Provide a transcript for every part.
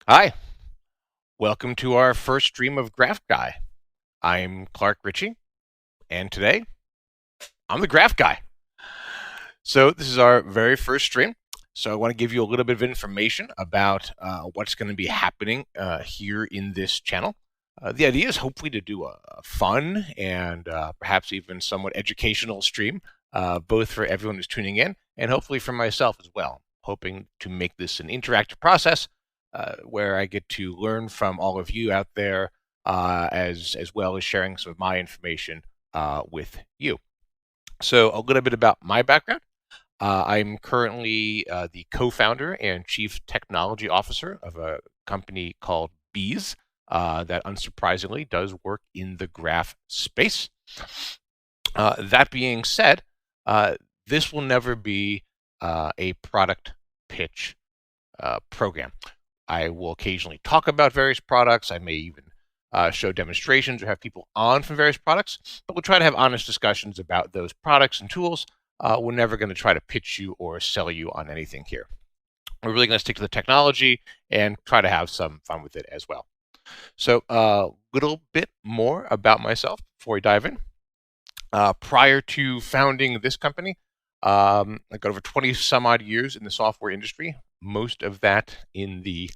Hi, welcome to our first stream of Graph Guy. I'm Clark Richey, and today I'm the Graph Guy. So this is our very first stream. So I want to give you a little bit of information about what's going to be happening here in this channel. The idea is hopefully to do a fun and perhaps even somewhat educational stream, both for everyone who's tuning in and hopefully for myself as well. Hoping to make this an interactive process where I get to learn from all of you out there, as well as sharing some of my information with you. So a little bit about my background. I'm currently the co-founder and chief technology officer of a company called Beez that unsurprisingly does work in the graph space. That being said, this will never be a product pitch program. I will occasionally talk about various products. I may even show demonstrations or have people on from various products, but we'll try to have honest discussions about those products and tools. We're never going to try to pitch you or sell you on anything here. We're really going to stick to the technology and try to have some fun with it as well. So a little bit more about myself before we dive in. Prior to founding this company, I got over 20 some odd years in the software industry, most of that in the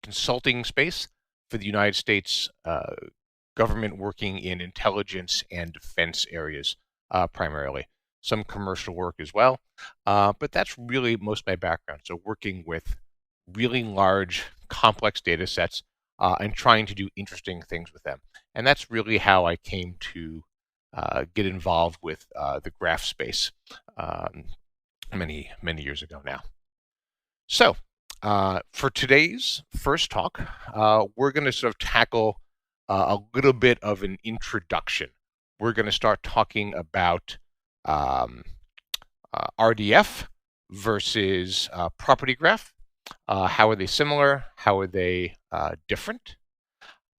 consulting space for the United States government, working in intelligence and defense areas primarily. Some commercial work as well, but that's really most of my background. So working with really large, complex data sets and trying to do interesting things with them. And that's really how I came to get involved with the graph space many, many years ago now. So for today's first talk, we're going to sort of tackle a little bit of an introduction. We're going to start talking about RDF versus property graph. How are they similar? How are they different?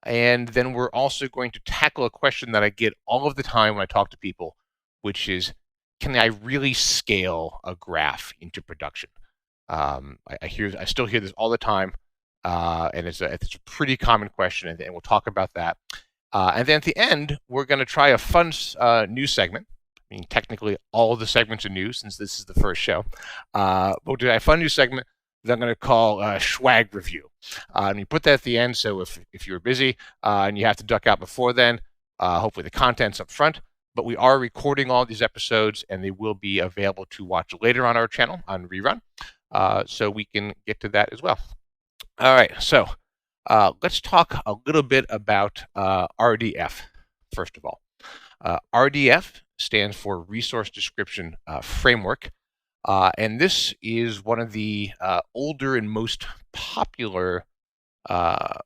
And then we're also going to tackle a question that I get all of the time when I talk to people, which is, can I really scale a graph into production? I still hear this all the time, and it's a pretty common question, and we'll talk about that. And then at the end, we're going to try a fun news segment. I mean, technically, all of the segments are new since this is the first show. But we'll do a fun news segment that I'm going to call Swag Review. And we put that at the end, so if you're busy and you have to duck out before then, hopefully the content's up front. But we are recording all these episodes, and they will be available to watch later on our channel on rerun. So we can get to that as well. All right, so let's talk a little bit about RDF, first of all. RDF stands for Resource Description Framework, and this is one of the older and most popular sort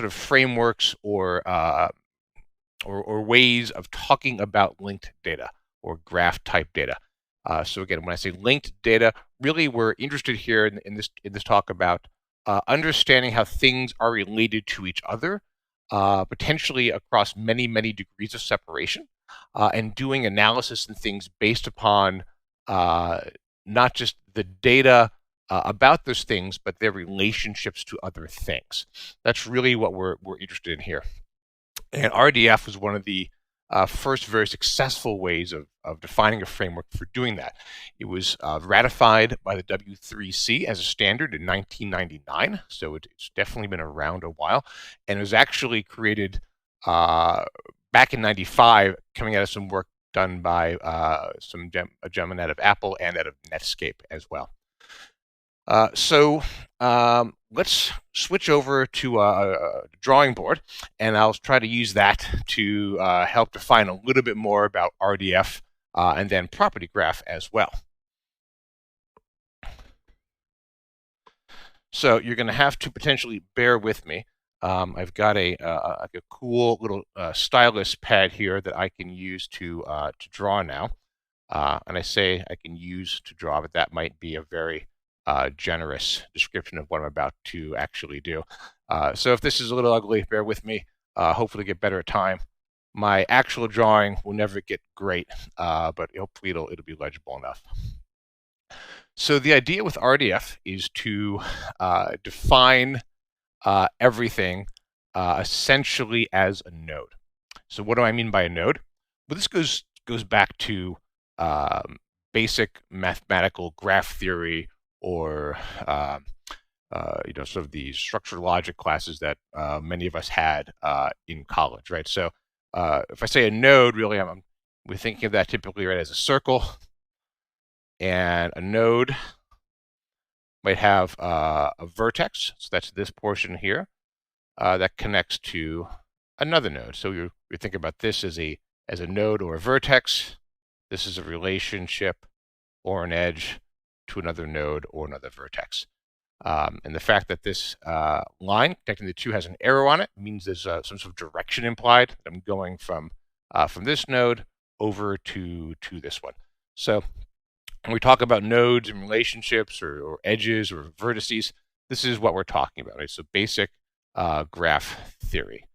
of frameworks or ways of talking about linked data or graph type data. So again, when I say linked data, really we're interested here in this talk about understanding how things are related to each other, potentially across many, many degrees of separation, and doing analysis and things based upon not just the data about those things, but their relationships to other things. That's really what we're interested in here. And RDF was one of the first very successful ways of defining a framework for doing that. It was ratified by the W3C as a standard in 1999, so it's definitely been around a while, and it was actually created back in 95, coming out of some work done by a gentleman out of Apple and out of Netscape as well. So let's switch over to a drawing board, and I'll try to use that to help define a little bit more about RDF and then property graph as well. So you're going to have to potentially bear with me. I've got a cool little stylus pad here that I can use to draw now. And I say I can use to draw, but that might be a very generous description of what I'm about to actually do. So if this is a little ugly, bear with me. Hopefully get better at time. My actual drawing will never get great, but hopefully it'll be legible enough. So the idea with RDF is to define everything essentially as a node. So what do I mean by a node? Well, this goes back to basic mathematical graph theory, or sort of the structured logic classes that many of us had in college, right? So if I say a node, really, we're thinking of that typically, right, as a circle, and a node might have a vertex, so that's this portion here, that connects to another node. So you're thinking about this as a node or a vertex. This is a relationship or an edge to another node or another vertex. And the fact that this line connecting the two has an arrow on it means there's some sort of direction implied. I'm going from this node over to this one. So when we talk about nodes and relationships, or edges or vertices, this is what we're talking about, right? So basic graph theory.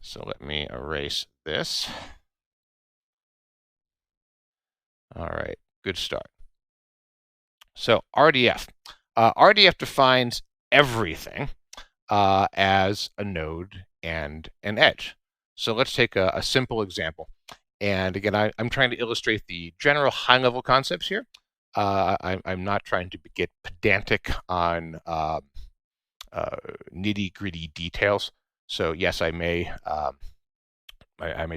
So let me erase this. All right, good start. So RDF. RDF defines everything as a node and an edge. So let's take a simple example. And again, I'm trying to illustrate the general high-level concepts here. I'm not trying to get pedantic on nitty-gritty details. So yes, I may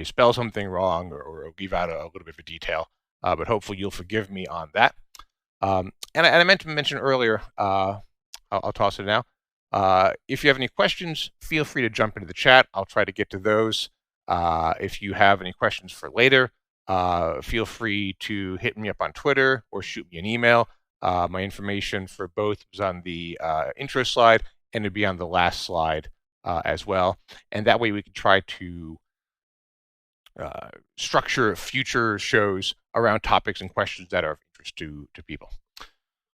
spell something wrong, or leave out a little bit of a detail, but hopefully you'll forgive me on that. And I meant to mention earlier, I'll toss it now. If you have any questions, feel free to jump into the chat. I'll try to get to those. If you have any questions for later, feel free to hit me up on Twitter or shoot me an email. My information for both is on the intro slide, and it'll be on the last slide as well. And that way we can try to structure future shows around topics and questions that are of interest to people.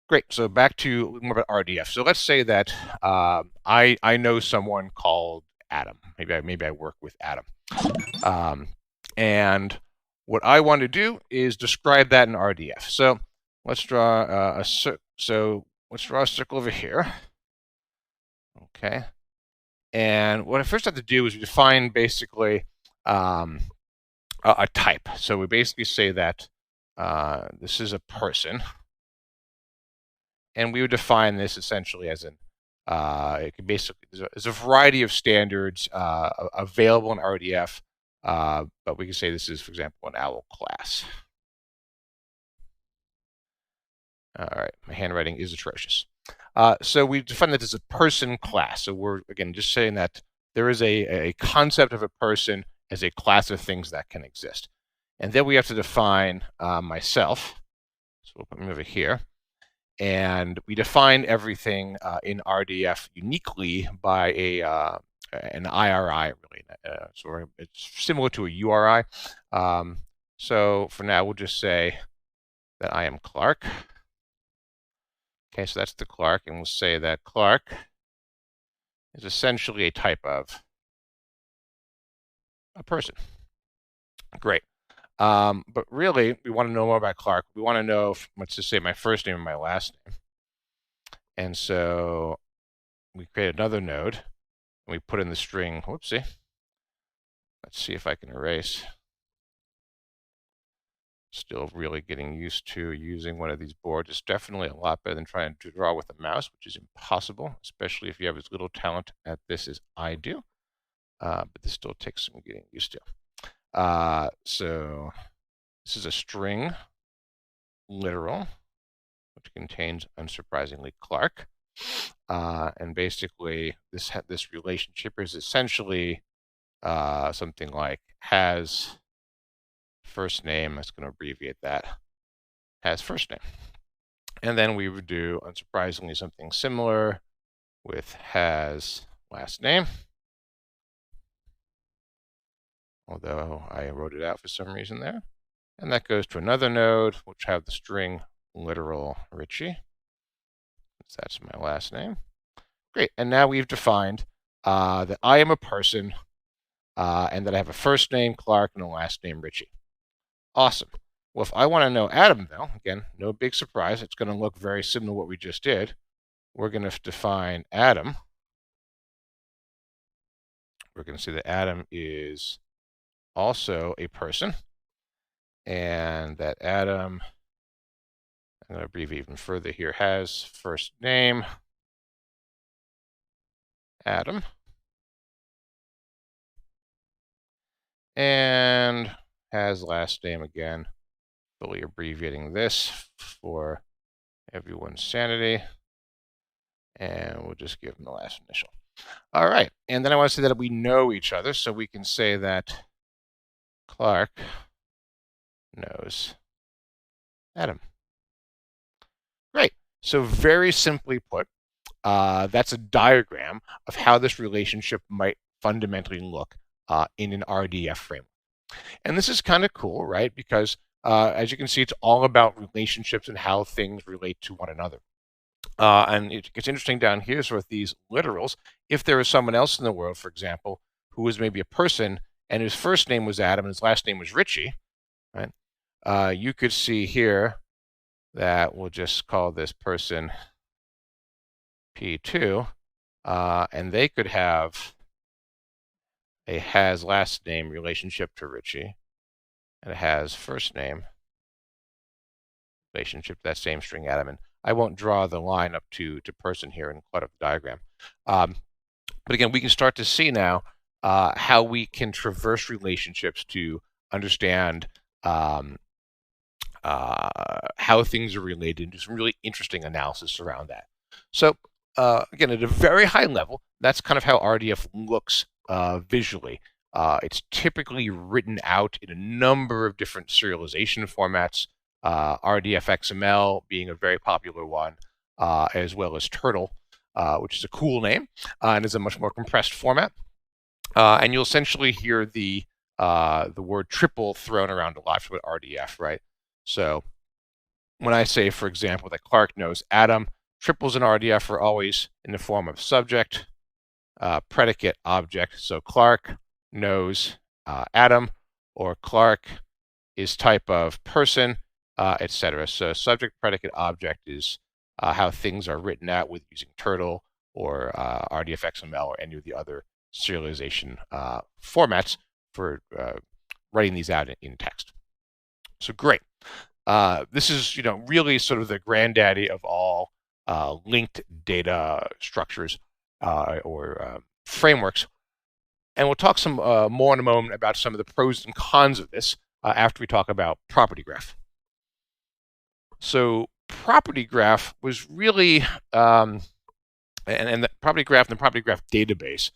Great. So back to more about RDF. So let's say that I know someone called Adam. Maybe I work with Adam. And what I want to do is describe that in RDF. So let's draw let's draw a circle over here. Okay. And what I first have to do is define basically a type. So we basically say that this is a person, and we would define this essentially as an it could basically, there's a variety of standards available in RDF, but we can say this is, for example, an OWL class. All right, my handwriting is atrocious. So we define that as a person class. So we're, again, just saying that there is a concept of a person as a class of things that can exist. And then we have to define myself. So we'll put me over here. And we define everything in RDF uniquely by an IRI, really. So it's similar to a URI. So for now, we'll just say that I am Clark. Okay, so that's the Clark, and we'll say that Clark is essentially a type of a person. Great. But really, we want to know more about Clark. We want to know, let's just say, my first name and my last name. And so we create another node, and we put in the string, whoopsie. Let's see if I can erase. Still really getting used to using one of these boards. It's definitely a lot better than trying to draw with a mouse, which is impossible, especially if you have as little talent at this as I do. But this still takes some getting used to. So this is a string literal, which contains, unsurprisingly, Clark. And basically, this relationship is essentially something like has first name. I'm just going to abbreviate that. Has first name. And then we would do, unsurprisingly, something similar with has last name. Although I wrote it out for some reason there. And that goes to another node, which have the string literal Richey. That's my last name. Great. And now we've defined that I am a person and that I have a first name, Clark, and a last name, Richey. Awesome. Well, if I want to know Adam, though, again, no big surprise, it's going to look very similar to what we just did. We're going to define Adam. We're going to say that Adam is also a person, and that Adam, I'm going to abbreviate even further here, has first name Adam, and has last name, again, fully abbreviating this for everyone's sanity, and we'll just give him the last initial. All right, and then I want to say that we know each other, so we can say that Clark knows Adam. Great. So very simply put, that's a diagram of how this relationship might fundamentally look in an RDF framework. And this is kind of cool, right? Because as you can see, it's all about relationships and how things relate to one another. And it gets interesting down here. So with these literals, if there is someone else in the world, for example, who was maybe a person and his first name was Adam and his last name was Richey, right? You could see here that we'll just call this person P2, and they could have a has last name relationship to Richey, and a has first name relationship to that same string Adam. And I won't draw the line up to person here and clutter the diagram. But again, we can start to see now how we can traverse relationships to understand how things are related, and do some really interesting analysis around that. So again, at a very high level, that's kind of how RDF looks visually. It's typically written out in a number of different serialization formats, RDF XML being a very popular one, as well as Turtle, which is a cool name and is a much more compressed format. And you'll essentially hear the word triple thrown around a lot with RDF, right? So when I say, for example, that Clark knows Adam, triples in RDF are always in the form of subject, predicate, object. So Clark knows Adam, or Clark is type of person, etc. So subject, predicate, object is how things are written out with using Turtle or RDF XML or any of the other serialization formats for writing these out in text. So great. This is, really sort of the granddaddy of all linked data structures or frameworks. And we'll talk some more in a moment about some of the pros and cons of this after we talk about property graph. So property graph was really, and the property graph and the property graph database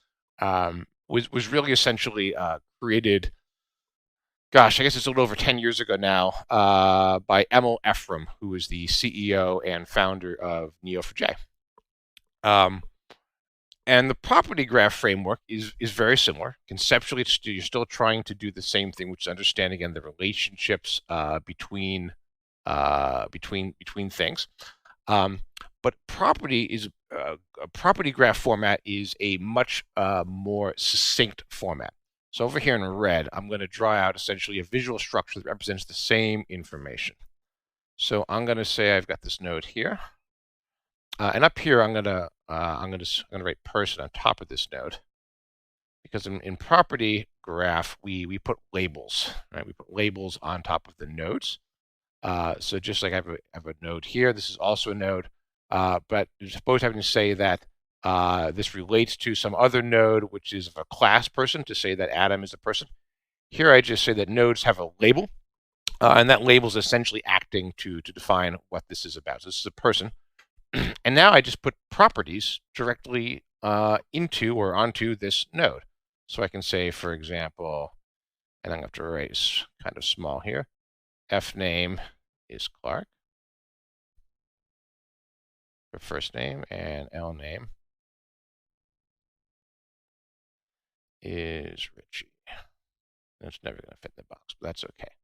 was really essentially created, gosh, I guess it's a little over 10 years ago now, by Emil Ephraim, who is the CEO and founder of Neo4j. And the property graph framework is very similar. Conceptually, you're still trying to do the same thing, which is understand, again, the relationships between things. But a property graph format is a much more succinct format. So over here in red, I'm going to draw out essentially a visual structure that represents the same information. So I'm going to say I've got this node here, and up here I'm going to write person on top of this node, because in property graph we put labels, right? We put labels on top of the nodes. So just like I have a node here, this is also a node, but you're supposed to having to say that this relates to some other node, which is of a class person, to say that Adam is a person. Here I just say that nodes have a label, and that label is essentially acting to define what this is about. So this is a person. And now I just put properties directly into or onto this node. So I can say, for example, and I'm going to have to write kind of small here, F name is Clark for first name, and L name is Richey. That's never going to fit in the box, but that's okay.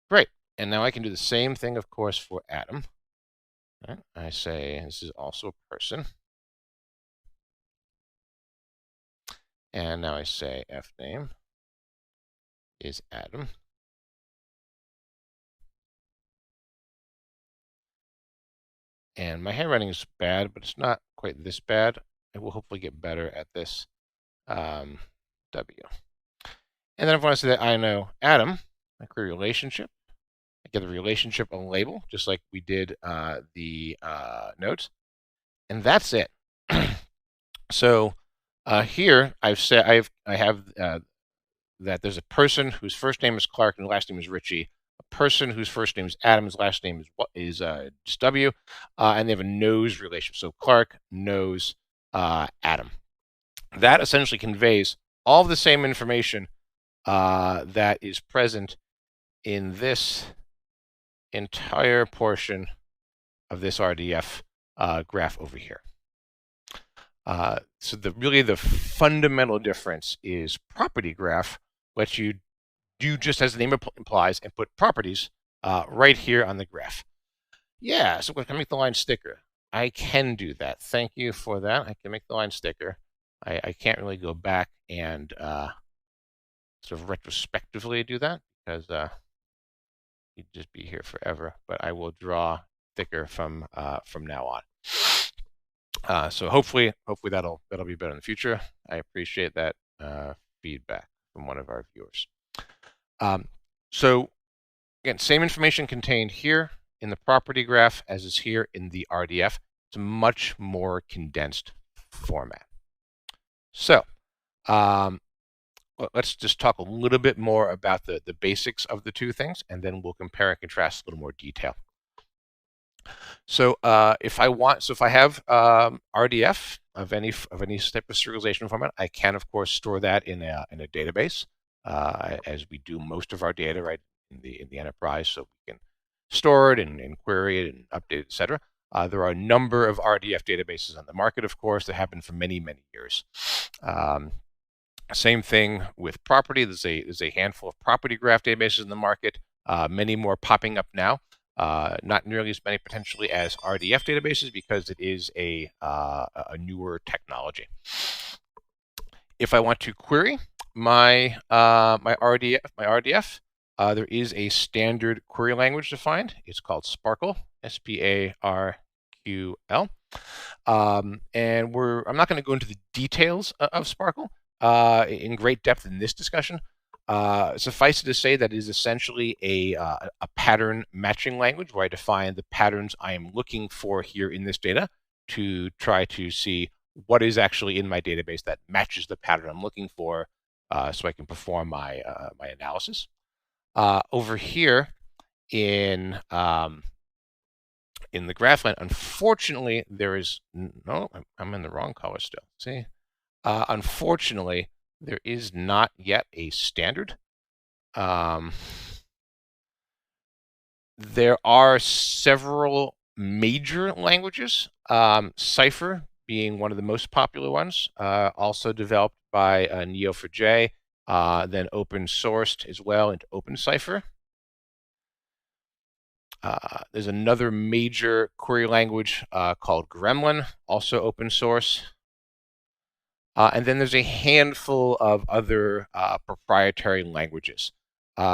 Great. And now I can do the same thing, of course, for Adam. Right? I say this is also a person. And now I say F name is Adam. And my handwriting is bad, but it's not quite this bad. I will hopefully get better at this. W. And then if I want to say that I know Adam, I create a relationship. I give the relationship a label, just like we did the nodes. And that's it. So here I've said I have that there's a person whose first name is Clark and last name is Richey, a person whose first name is Adam, his last name is just W, and they have a knows relationship. So Clark knows Adam. That essentially conveys all of the same information that is present in this entire portion of this RDF graph over here. So really the fundamental difference is property graph lets you do just as the name implies and put properties right here on the graph. Yeah, so when I make the line sticker, I can do that. Thank you for that. I can make the line sticker. I can't really go back and sort of retrospectively do that because you'd just be here forever. But I will draw thicker from now on. So hopefully that'll be better in the future. I appreciate that feedback from one of our viewers. So again, same information contained here in the property graph as is here in the RDF. It's a much more condensed format. So let's just talk a little bit more about the basics of the two things, and then we'll compare and contrast a little more detail. So if I have RDF of any type of serialization format, I can of course store that in a database, as we do most of our data right in the enterprise. So we can store it and query it and update it, etc. There are a number of RDF databases on the market, of course, that have been for many years. Same thing with property. There's a handful of property graph databases in the market. Many more popping up now. Not nearly as many potentially as RDF databases because it is a newer technology. If I want to query my RDF, there is a standard query language defined. It's called Sparkle, S-P-A-R-Q-L. And I'm not going to go into the details of Sparkle in great depth in this discussion. Suffice it to say that it is essentially a pattern matching language where I define the patterns I am looking for here in this data to try to see what is actually in my database that matches the pattern I'm looking for, so I can perform my my analysis. Over here in the graphland, unfortunately, there is no. I'm in the wrong color still. See, unfortunately, there is not yet a standard. There are several major languages, Cypher being one of the most popular ones, also developed by Neo4j, then open sourced as well into OpenCypher. There's another major query language called Gremlin, also open source. And then there's a handful of other proprietary languages.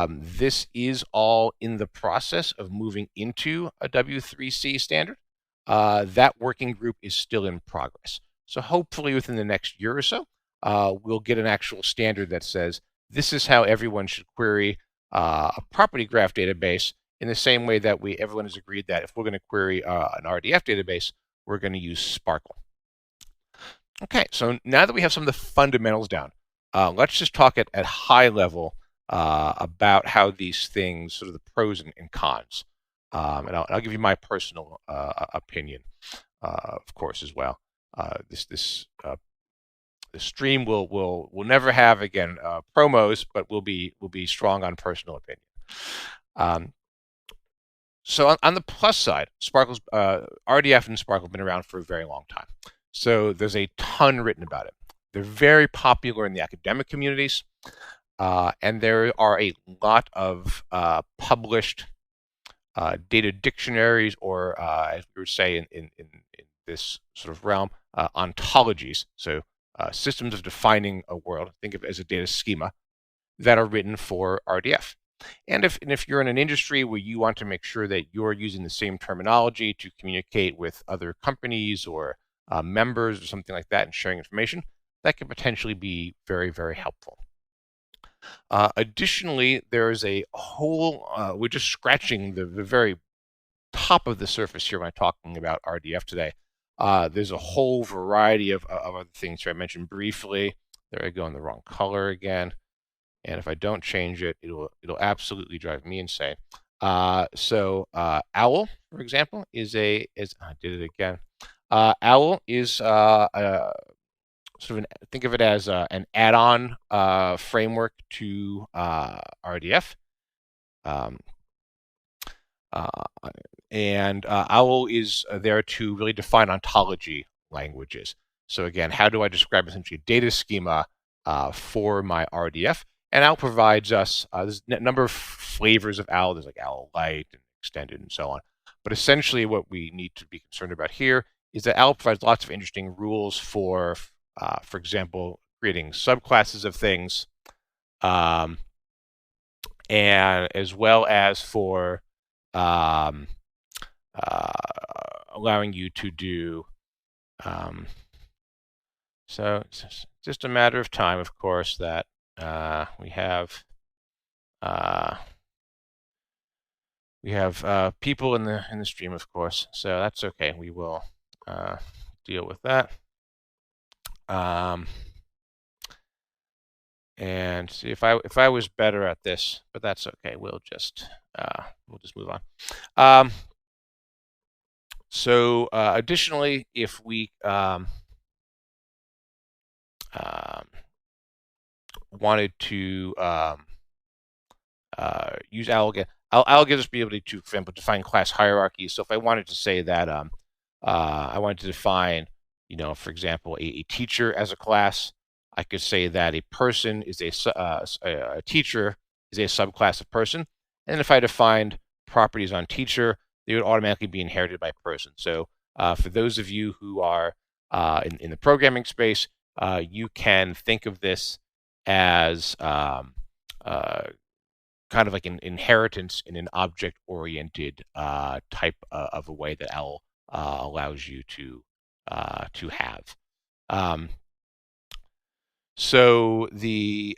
This is all in the process of moving into a W3C standard. That working group is still in progress. So hopefully within the next year or so, we'll get an actual standard that says this is how everyone should query a property graph database, in the same way that everyone has agreed that if we're going to query an RDF database, we're going to use Sparkle. Okay, so now that we have some of the fundamentals down, let's just talk at high level about how these things, sort of the pros and cons. And I'll give you my personal opinion, of course, as well. This stream will never have, again, promos, but will be strong on personal opinion. So on the plus side, Sparkle's RDF and Sparkle have been around for a very long time. So there's a ton written about it. They're very popular in the academic communities, and there are a lot of published data dictionaries, or as we would say in this sort of realm, ontologies. So systems of defining a world, think of it as a data schema, that are written for RDF. And if you're in an industry where you want to make sure that you're using the same terminology to communicate with other companies or members or something like that and sharing information, that can potentially be very, very helpful. Additionally, there's a whole, we're just scratching the very top of the surface here when I'm talking about RDF today. There's a whole variety of other things here I mentioned briefly. There I go in the wrong color again. And if I don't change it, it'll absolutely drive me insane. So OWL, for example, I did it again. OWL is think of it as an add-on framework to RDF. And OWL is there to really define ontology languages. So again, how do I describe essentially a data schema for my RDF? And OWL provides us, there's a number of flavors of OWL. There's like OWL Lite and Extended and so on. But essentially what we need to be concerned about here is that OWL provides lots of interesting rules for example, creating subclasses of things, and as well as for allowing you to do, so it's just a matter of time, of course, that we have people in the stream, of course, so that's okay. We will deal with that. And see if I was better at this, but that's okay. We'll just move on. So additionally, if we wanted to use OWL again, OWL gives us the ability to, for example, define class hierarchies. So if I wanted to say that I wanted to define, for example, a teacher as a class, I could say that a person is a teacher is a subclass of person. And if I defined properties on teacher, they would automatically be inherited by person. So for those of you who are in the programming space, you can think of this as kind of like an inheritance in an object-oriented type of a way that OWL allows you to have. So the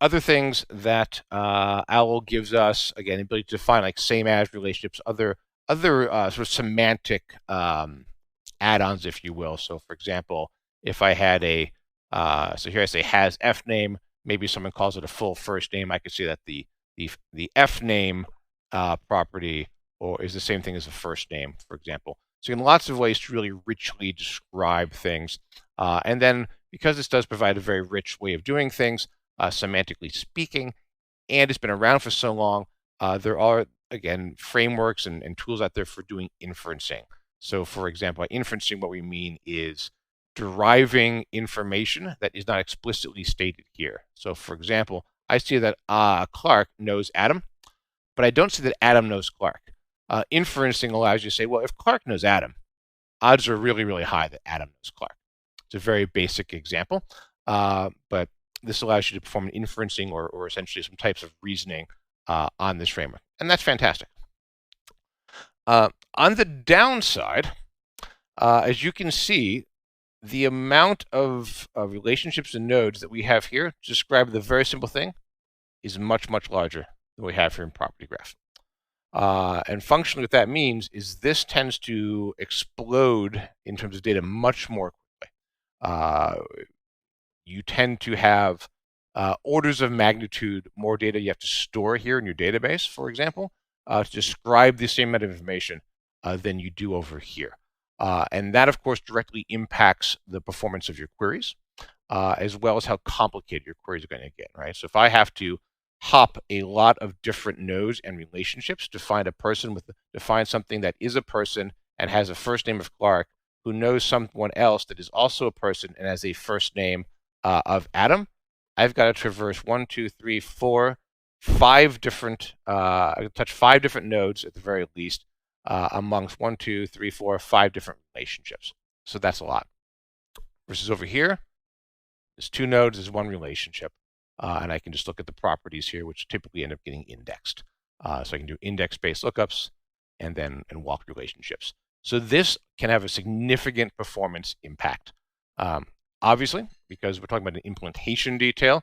other things that OWL gives us, again, the ability to define like same as relationships, other sort of semantic add-ons, if you will. So for example, if I had so here I say has F name, maybe someone calls it a full first name, I could say that the F name property is the same thing as the first name, for example. So in lots of ways to really richly describe things. And then because this does provide a very rich way of doing things, semantically speaking, and it's been around for so long, there are, again, frameworks and tools out there for doing inferencing. So for example, by inferencing, what we mean is deriving information that is not explicitly stated here. So for example, I see that Clark knows Adam, but I don't see that Adam knows Clark. Inferencing allows you to say, well, if Clark knows Adam, odds are really, really high that Adam knows Clark. It's a very basic example, but this allows you to perform an inferencing or essentially some types of reasoning on this framework, and that's fantastic. On the downside, as you can see, the amount of relationships and nodes that we have here to describe the very simple thing is much, much larger than we have here in Property Graph. And functionally what that means is this tends to explode in terms of data much more quickly. You tend to have orders of magnitude more data you have to store here in your database, for example, to describe the same amount of information than you do over here. And that, of course, directly impacts the performance of your queries, as well as how complicated your queries are going to get, right? So if I have to hop a lot of different nodes and relationships to find a person to find something that is a person and has a first name of Clark, who knows someone else that is also a person and has a first name of Adam, I've got to traverse 1, 2, 3, 4, 5 different, I touch 5 different nodes at the very least, amongst 1, 2, 3, 4, 5 different relationships. So that's a lot. Versus over here, there's 2 nodes, there's 1 relationship. and I can just look at the properties here, which typically end up getting indexed. So I can do index-based lookups and walk relationships. So this can have a significant performance impact. Obviously, because we're talking about an implementation detail,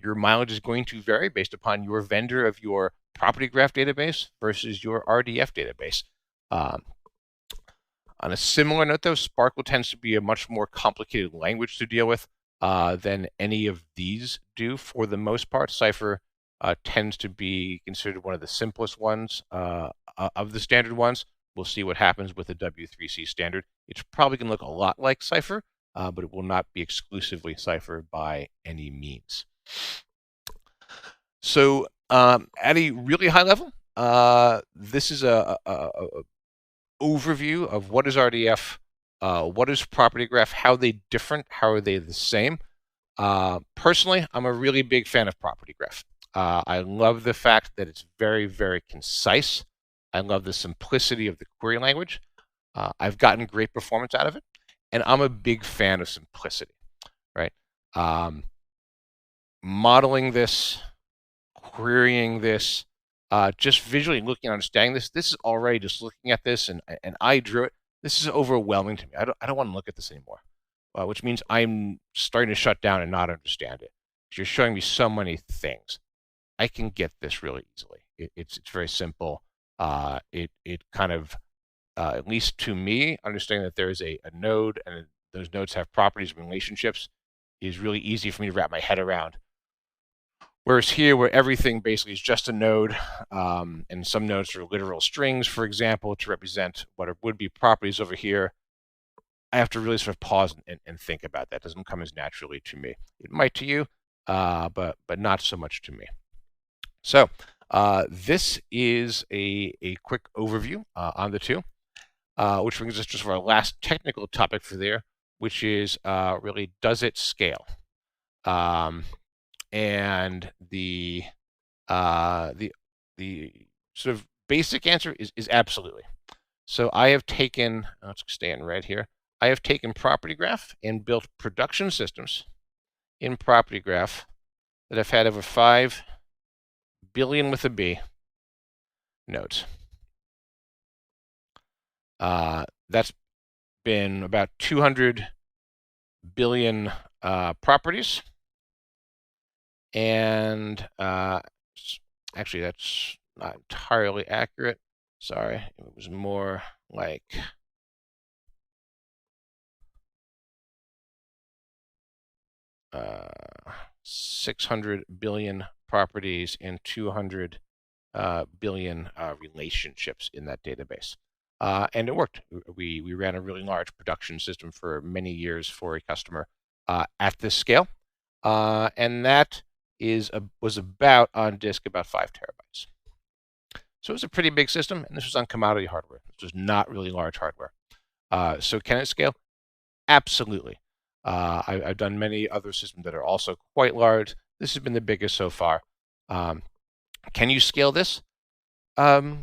your mileage is going to vary based upon your vendor of your property graph database versus your RDF database. On a similar note, though, Sparkle tends to be a much more complicated language to deal with than any of these do for the most part. Cypher tends to be considered one of the simplest ones of the standard ones. We'll see what happens with the W3C standard. It's probably going to look a lot like Cypher, but it will not be exclusively Cypher by any means. So at a really high level, this is a overview of what is RDF, what is property graph, how are they different, how are they the same. Personally, I'm a really big fan of property graph. I love the fact that it's very, very concise. I love the simplicity of the query language. I've gotten great performance out of it, and I'm a big fan of simplicity, right? Modeling this, querying this, just visually looking and understanding this is already, just looking at this and I drew it, this is overwhelming to me. I don't want to look at this anymore, which means I'm starting to shut down and not understand it. You're showing me so many things. I can get this really easily. It's very simple. It kind of, at least to me, understanding that there is a node and those nodes have properties and relationships is really easy for me to wrap my head around. Whereas here, where everything basically is just a node, and some nodes are literal strings, for example, to represent what would be properties over here, I have to really sort of pause and think about that. It doesn't come as naturally to me. It might to you, but not so much to me. So this is a quick overview on the two, which brings us just for our last technical topic for there, which is really, does it scale? And the sort of basic answer is absolutely. So I have taken, let's stay in red here. I have taken property graph and built production systems in property graph that have had over 5 billion with a B nodes. That's been about 200 billion properties. And actually, that's not entirely accurate. Sorry, it was more like 600 billion properties and 200 billion relationships in that database. And it worked. We ran a really large production system for many years for a customer at this scale. And that was about on disk about 5 terabytes. So it was a pretty big system, and this was on commodity hardware. This was not really large hardware. So can it scale? Absolutely. I've done many other systems that are also quite large. This has been the biggest so far. Can you scale this? I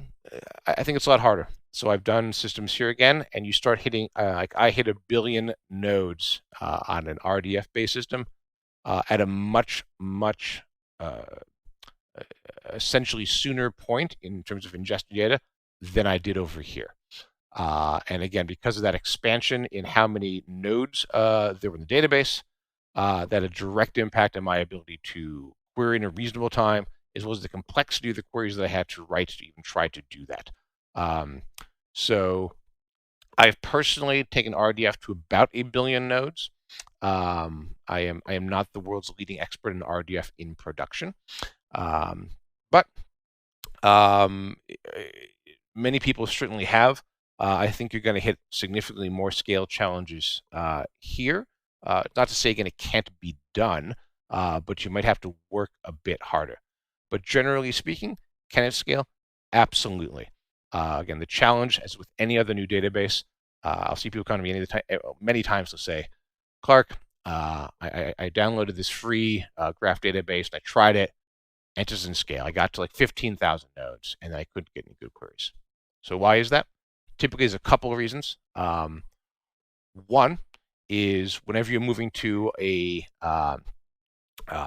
think it's a lot harder. So I've done systems here again, and you start hitting, like I hit 1 billion nodes on an RDF-based system at a much essentially sooner point in terms of ingested data than I did over here. And again, because of that expansion in how many nodes there were in the database, that had a direct impact on my ability to query in a reasonable time, as well as the complexity of the queries that I had to write to even try to do that. So I've personally taken RDF to about 1 billion nodes. I am not the world's leading expert in RDF in production, but many people certainly have. I think you're going to hit significantly more scale challenges here. Not to say again it can't be done, but you might have to work a bit harder. But generally speaking, can it scale? Absolutely. Again, the challenge, as with any other new database, I'll see people come to me many times to say, Clark, I downloaded this free graph database and I tried it, and it doesn't scale. I got to like 15,000 nodes and I couldn't get any good queries. So why is that? Typically, there's a couple of reasons. One is whenever you're moving to a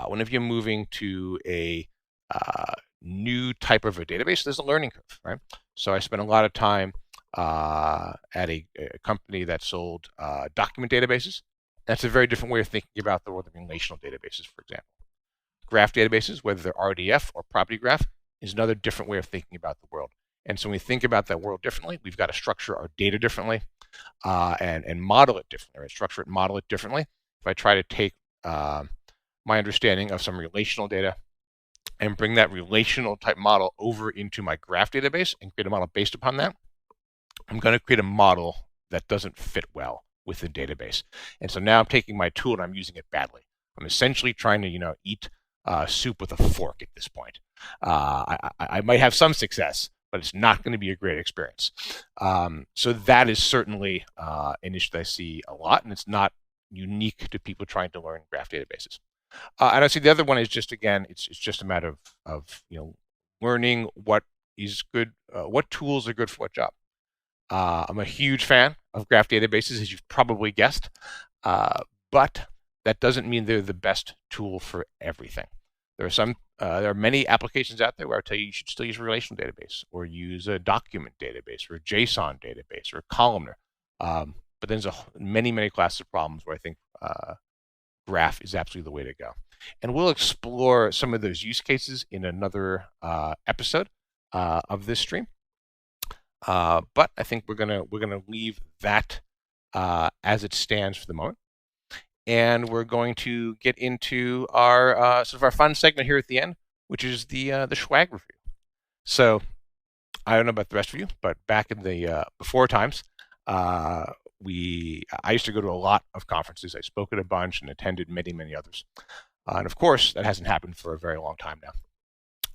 whenever you're moving to a new type of a database, there's a learning curve, right? So I spent a lot of time at a company that sold document databases. That's a very different way of thinking about the world of relational databases, for example. Graph databases, whether they're RDF or property graph, is another different way of thinking about the world. And so when we think about that world differently, we've got to structure our data differently and model it differently, right? Structure it, model it differently. If I try to take my understanding of some relational data and bring that relational type model over into my graph database and create a model based upon that, I'm going to create a model that doesn't fit well with the database. And so now I'm taking my tool and I'm using it badly. I'm essentially trying to, eat soup with a fork at this point. I might have some success, but it's not going to be a great experience. So that is certainly an issue that I see a lot, and it's not unique to people trying to learn graph databases. And I see the other one is just, again, it's just a matter of learning what is good, what tools are good for what job. I'm a huge fan of graph databases, as you've probably guessed, but that doesn't mean they're the best tool for everything. There are many applications out there where I tell you should still use a relational database, or use a document database, or a JSON database, or a columnar. But there's many classes of problems where I think graph is absolutely the way to go. And we'll explore some of those use cases in another episode of this stream. But I think we're gonna leave that as it stands for the moment, and we're going to get into our sort of our fun segment here at the end, which is the swag review. So I don't know about the rest of you, but back in the before times, I used to go to a lot of conferences. I spoke at a bunch and attended many others, and of course that hasn't happened for a very long time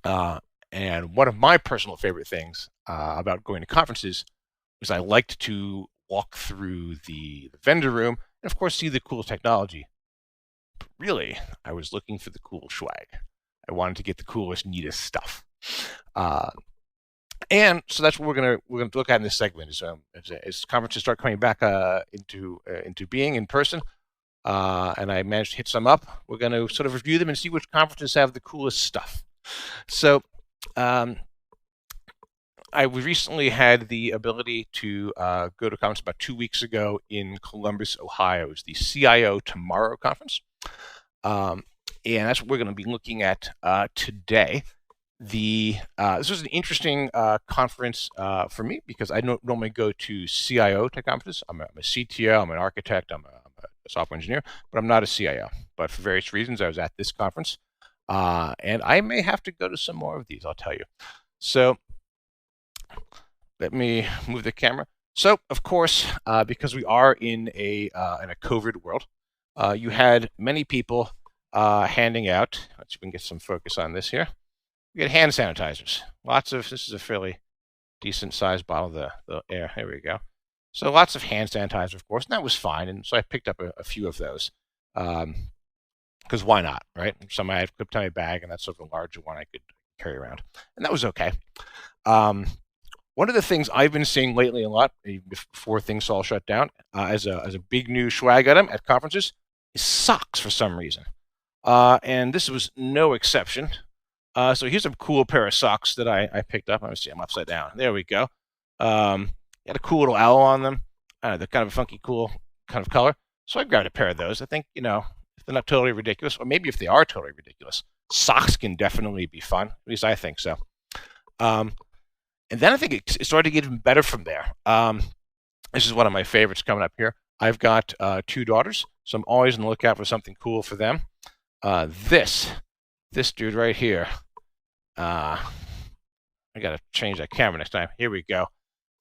now. And one of my personal favorite things about going to conferences is I liked to walk through the vendor room and, of course, see the cool technology. But really, I was looking for the cool swag. I wanted to get the coolest, neatest stuff. And so that's what we're gonna look at in this segment. As conferences start coming back into being in person, and I managed to hit some up, we're going to sort of review them and see which conferences have the coolest stuff. So I recently had the ability to go to a conference about 2 weeks ago in Columbus, Ohio. It was the CIO Tomorrow conference. And that's what we're going to be looking at today. This was an interesting conference for me because I don't normally go to CIO type conferences. I'm a CTO, I'm an architect, I'm a software engineer, but I'm not a CIO. But for various reasons, I was at this conference. And I may have to go to some more of these, I'll tell you. So let me move the camera. So, of course, because we are in a COVID world, you had many people handing out. Let's see if we can get some focus on this here. We get hand sanitizers. This is a fairly decent sized bottle of the air. Here we go. So lots of hand sanitizer, of course, and that was fine. And so I picked up a few of those. Because why not, right? Some I had clipped on my bag, and that's sort of a larger one I could carry around. And that was okay. One of the things I've been seeing lately a lot, before things all shut down, as a big new swag item at conferences, is socks for some reason. And this was no exception. So here's a cool pair of socks that I picked up. Let me see, I'm upside down. There we go. Got a cool little owl on them. They're kind of a funky, cool kind of color. So I grabbed a pair of those. I think, if they're not totally ridiculous, or maybe if they are totally ridiculous, socks can definitely be fun. At least I think so. And then I think it started to get even better from there. This is one of my favorites coming up here. I've got 2 daughters, so I'm always on the lookout for something cool for them. This dude right here. I gotta change that camera next time. Here we go.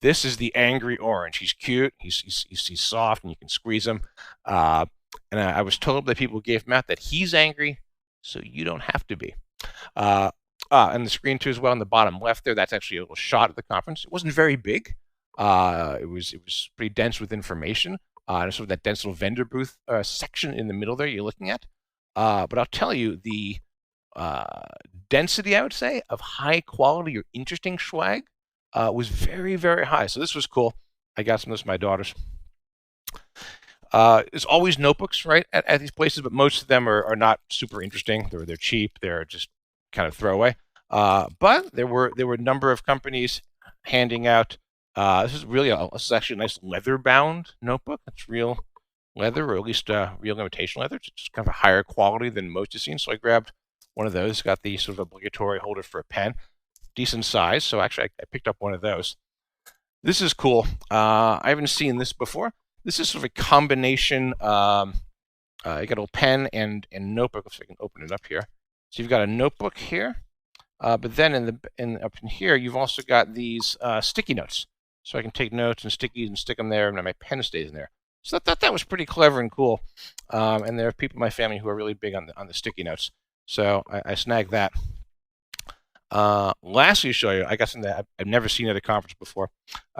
This is the Angry Orange. He's cute. He's soft, and you can squeeze him. And I was told by people who gave him out that he's angry, so you don't have to be. And the screen too as well in the bottom left there. That's actually a little shot of the conference. It wasn't very big. It was pretty dense with information. And sort of that dense little vendor booth section in the middle there you're looking at. But I'll tell you, the density, I would say, of high quality or interesting swag was very high. So this was cool. I got some of this for my daughters. There's always notebooks, right, at these places, but most of them are not super interesting. They're cheap. They're just kind of throwaway. But there were a number of companies handing out. This is actually a nice leather-bound notebook. It's real leather, or at least real imitation leather. It's just kind of a higher quality than most you've seen. So I grabbed one of those. Got the sort of obligatory holder for a pen, decent size. So actually, I picked up one of those. This is cool. I haven't seen this before. This is sort of a combination. You got a little pen and notebook. If I can open it up here. So you've got a notebook here, but then up in here, you've also got these sticky notes. So I can take notes and stickies and stick them there, and my pen stays in there. So I thought that was pretty clever and cool. And there are people in my family who are really big on the sticky notes. So I snagged that. Lastly, to show you, I got something that I've never seen at a conference before.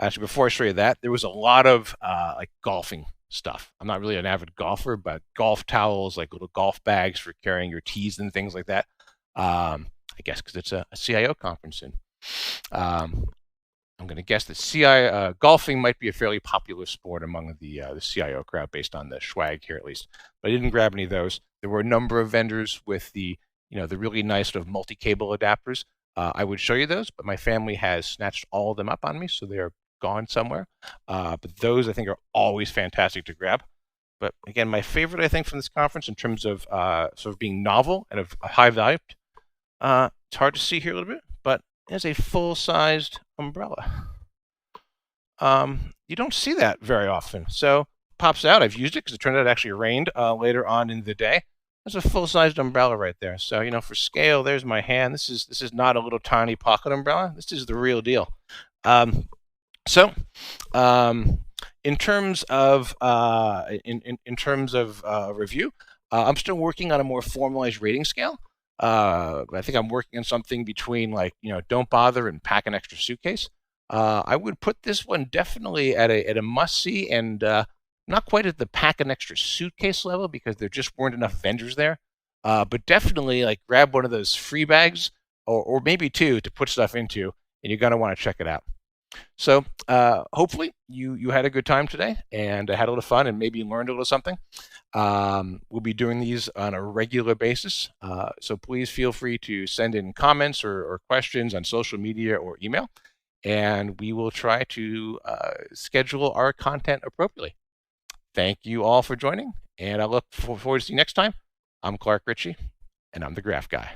Actually, before I show you that, there was a lot of like golfing stuff. I'm not really an avid golfer, but golf towels, like little golf bags for carrying your tees and things like that. I guess because it's a CIO conference, and I'm going to guess that golfing might be a fairly popular sport among the CIO crowd, based on the swag here at least. But I didn't grab any of those. There were a number of vendors with the really nice sort of multi-cable adapters. I would show you those, but my family has snatched all of them up on me, so they are gone somewhere. But those, I think, are always fantastic to grab. But again, my favorite, I think, from this conference in terms of sort of being novel and of high value, it's hard to see here a little bit, but it's a full-sized umbrella. You don't see that very often. So pops out. I've used it because it turned out it actually rained later on in the day. That's a full-sized umbrella right there. So, for scale, there's my hand. This is not a little tiny pocket umbrella. This is the real deal. So, in terms of review, I'm still working on a more formalized rating scale. I think I'm working on something between don't bother and pack an extra suitcase. I would put this one definitely at a must-see, and not quite at the pack an extra suitcase level because there just weren't enough vendors there. But definitely grab one of those free bags or maybe two to put stuff into, and you're going to want to check it out. So hopefully you had a good time today and had a little fun and maybe learned a little something. We'll be doing these on a regular basis. So please feel free to send in comments or questions on social media or email, and we will try to schedule our content appropriately. Thank you all for joining, and I look forward to seeing you next time. I'm Clark Richey, and I'm the Graph Guy.